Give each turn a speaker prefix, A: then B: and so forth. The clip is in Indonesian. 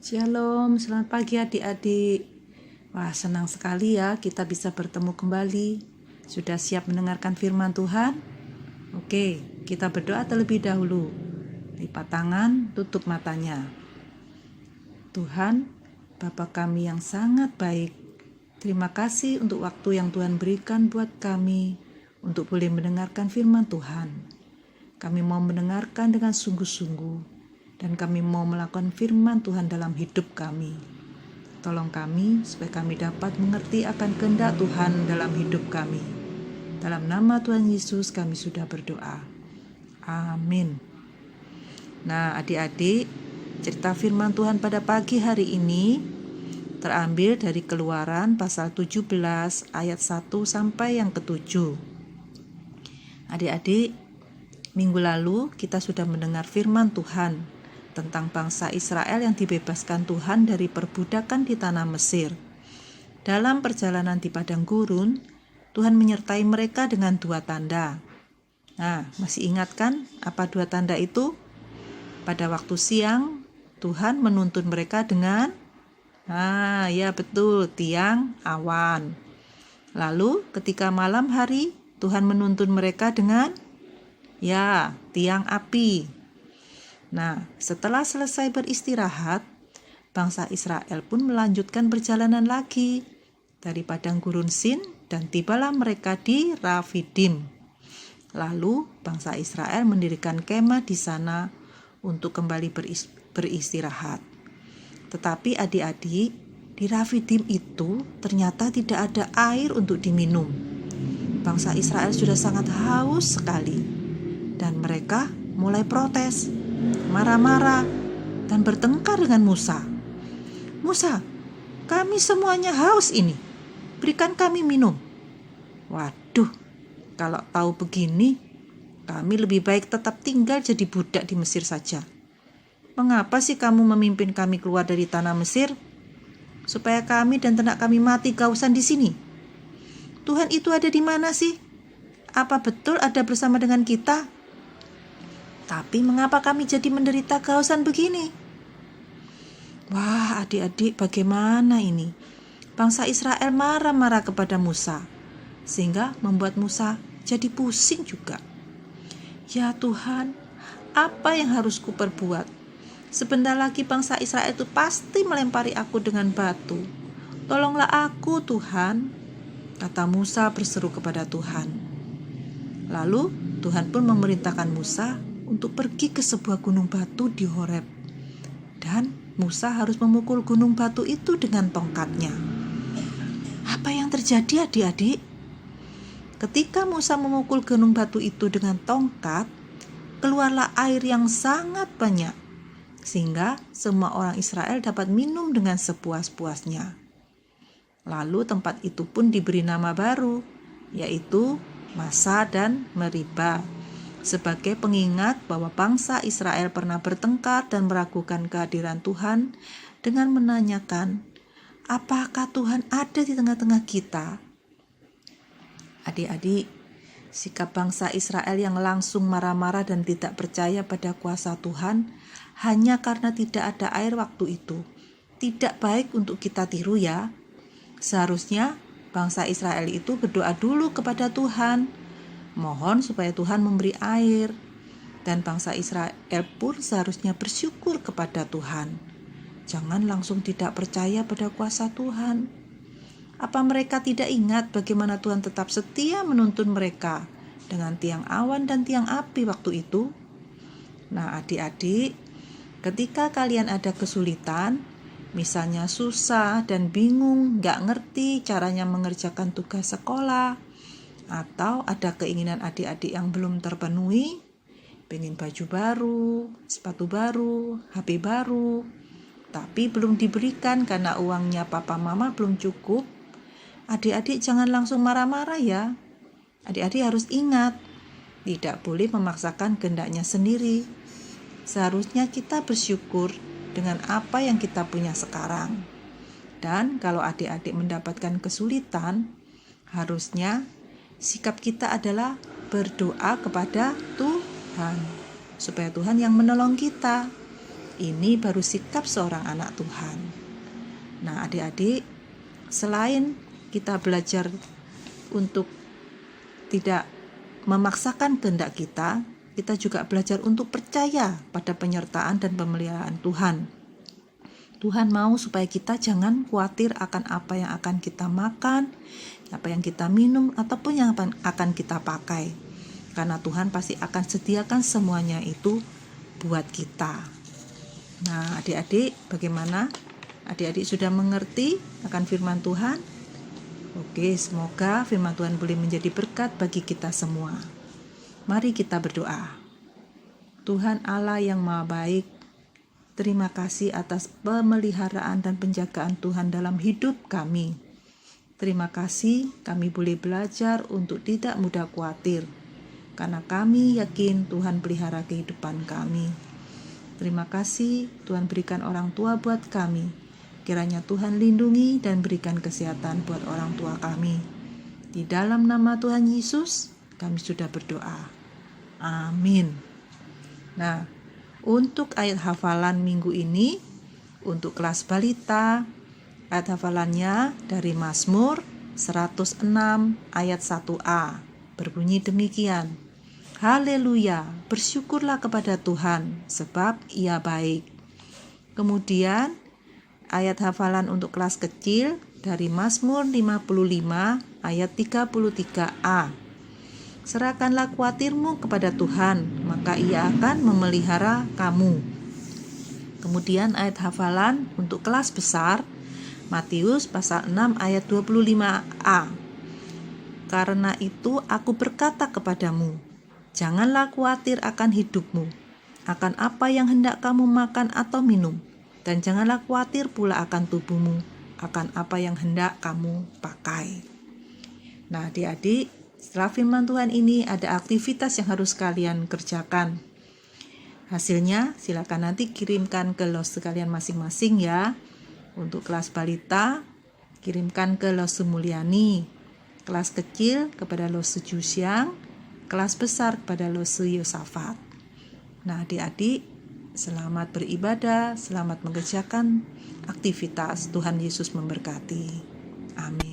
A: Shalom, selamat pagi adik-adik. Wah, senang sekali ya kita bisa bertemu kembali. Sudah siap mendengarkan firman Tuhan? Oke, kita berdoa terlebih dahulu. Lipat tangan, tutup matanya. Tuhan, Bapa kami yang sangat baik, terima kasih untuk waktu yang Tuhan berikan buat kami untuk boleh mendengarkan firman Tuhan. Kami mau mendengarkan dengan sungguh-sungguh, dan kami mau melakukan firman Tuhan dalam hidup kami. Tolong kami supaya kami dapat mengerti akan kehendak Tuhan dalam hidup kami. Dalam nama Tuhan Yesus kami sudah berdoa. Amin. Nah, adik-adik, cerita firman Tuhan pada pagi hari ini terambil dari Keluaran pasal 17 ayat 1 sampai yang ke-7. Adik-adik, minggu lalu kita sudah mendengar firman Tuhan tentang bangsa Israel yang dibebaskan Tuhan dari perbudakan di tanah Mesir. Dalam perjalanan di padang gurun, Tuhan menyertai mereka dengan 2 tanda. Nah, masih ingat kan apa 2 tanda itu? Pada waktu siang, Tuhan menuntun mereka dengan ya betul, tiang awan. Lalu ketika malam hari, Tuhan menuntun mereka dengan tiang api. Nah, setelah selesai beristirahat, bangsa Israel pun melanjutkan perjalanan lagi dari padang gurun Sin dan tibalah mereka di Rafidim. Lalu bangsa Israel mendirikan kemah di sana untuk kembali beristirahat. Tetapi adik-adik, di Rafidim itu ternyata tidak ada air untuk diminum. Bangsa Israel sudah sangat haus sekali dan mereka mulai protes, marah-marah, dan bertengkar dengan Musa. Musa, kami semuanya haus ini, berikan kami minum. Waduh, kalau tahu begini, kami lebih baik tetap tinggal jadi budak di Mesir saja. Mengapa sih kamu memimpin kami keluar dari tanah Mesir? Supaya kami dan ternak kami mati kehausan di sini. Tuhan itu ada di mana sih? Apa betul ada bersama dengan kita? Tapi mengapa kami jadi menderita kehausan begini? Wah, adik-adik, bagaimana ini? Bangsa Israel marah-marah kepada Musa, sehingga membuat Musa jadi pusing juga. Ya Tuhan, apa yang harus kuperbuat? Sebentar lagi bangsa Israel itu pasti melempari aku dengan batu. Tolonglah aku, Tuhan, kata Musa berseru kepada Tuhan. Lalu Tuhan pun memerintahkan Musa untuk pergi ke sebuah gunung batu di Horeb. Dan Musa harus memukul gunung batu itu dengan tongkatnya. Apa yang terjadi adik-adik? Ketika Musa memukul gunung batu itu dengan tongkat, keluarlah air yang sangat banyak, sehingga semua orang Israel dapat minum dengan sepuas-puasnya. Lalu tempat itu pun diberi nama baru, yaitu Masa dan Meriba, sebagai pengingat bahwa bangsa Israel pernah bertengkar dan meragukan kehadiran Tuhan dengan menanyakan, apakah Tuhan ada di tengah-tengah kita? Adik-adik, sikap bangsa Israel yang langsung marah-marah dan tidak percaya pada kuasa Tuhan hanya karena tidak ada air waktu itu tidak baik untuk kita tiru ya. Seharusnya bangsa Israel itu berdoa dulu kepada Tuhan, mohon supaya Tuhan memberi air, dan bangsa Israel pun seharusnya bersyukur kepada Tuhan. Jangan langsung tidak percaya pada kuasa Tuhan. Apa mereka tidak ingat bagaimana Tuhan tetap setia menuntun mereka dengan tiang awan dan tiang api waktu itu? Nah adik-adik, ketika kalian ada kesulitan, misalnya susah dan bingung, gak ngerti caranya mengerjakan tugas sekolah, atau ada keinginan adik-adik yang belum terpenuhi, pengen baju baru, sepatu baru, HP baru, tapi belum diberikan karena uangnya papa mama belum cukup. Adik-adik jangan langsung marah-marah ya. Adik-adik harus ingat, tidak boleh memaksakan kehendaknya sendiri. Seharusnya kita bersyukur dengan apa yang kita punya sekarang. Dan kalau adik-adik mendapatkan kesulitan, harusnya sikap kita adalah berdoa kepada Tuhan, supaya Tuhan yang menolong kita. Ini baru sikap seorang anak Tuhan. Nah, adik-adik, selain kita belajar untuk tidak memaksakan kehendak kita juga belajar untuk percaya pada penyertaan dan pemeliharaan Tuhan. Tuhan mau supaya kita jangan khawatir akan apa yang akan kita makan, apa yang kita minum, ataupun yang akan kita pakai. Karena Tuhan pasti akan sediakan semuanya itu buat kita. Nah, adik-adik, bagaimana? Adik-adik sudah mengerti akan firman Tuhan? Oke, semoga firman Tuhan boleh menjadi berkat bagi kita semua. Mari kita berdoa. Tuhan Allah yang Maha Baik, terima kasih atas pemeliharaan dan penjagaan Tuhan dalam hidup kami. Terima kasih kami boleh belajar untuk tidak mudah khawatir, karena kami yakin Tuhan pelihara kehidupan kami. Terima kasih Tuhan berikan orang tua buat kami. Kiranya Tuhan lindungi dan berikan kesehatan buat orang tua kami. Di dalam nama Tuhan Yesus, kami sudah berdoa. Amin. Nah, untuk ayat hafalan minggu ini, untuk kelas balita, ayat hafalannya dari Mazmur 106 ayat 1a. Berbunyi demikian. Haleluya, bersyukurlah kepada Tuhan, sebab Ia baik. Kemudian, ayat hafalan untuk kelas kecil dari Mazmur 55 ayat 33a. Serahkanlah khawatirmu kepada Tuhan, maka Ia akan memelihara kamu. Kemudian ayat hafalan untuk kelas besar Matius pasal 6 ayat 25a. Karena itu aku berkata kepadamu, janganlah khawatir akan hidupmu, akan apa yang hendak kamu makan atau minum. Dan janganlah khawatir pula akan tubuhmu, akan apa yang hendak kamu pakai. Nah, adik-adik, setelah firman Tuhan ini ada aktivitas yang harus kalian kerjakan. Hasilnya silakan nanti kirimkan ke LOS kalian masing-masing ya. Untuk kelas balita, kirimkan ke LOS Mulyani. Kelas kecil kepada LOS Jusyang, kelas besar kepada LOS Yosafat. Nah, adik-adik, selamat beribadah, selamat mengerjakan aktivitas. Tuhan Yesus memberkati. Amin.